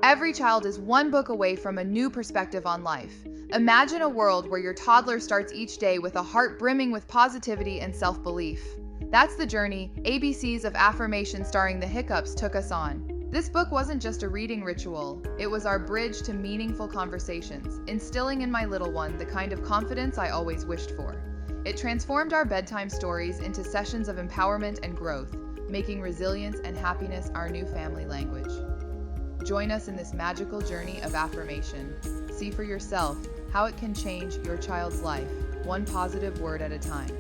Every child is one book away from a new perspective on life. Imagine a world where your toddler starts each day with a heart brimming with positivity and self-belief. That's the journey ABCs of Affirmation starring the Hiccups took us on. This book wasn't just a reading ritual, it was our bridge to meaningful conversations, instilling in my little one the kind of confidence I always wished for. It transformed our bedtime stories into sessions of empowerment and growth, making resilience and happiness our new family language. Join us in this magical journey of affirmation. See for yourself how it can change your child's life, one positive word at a time.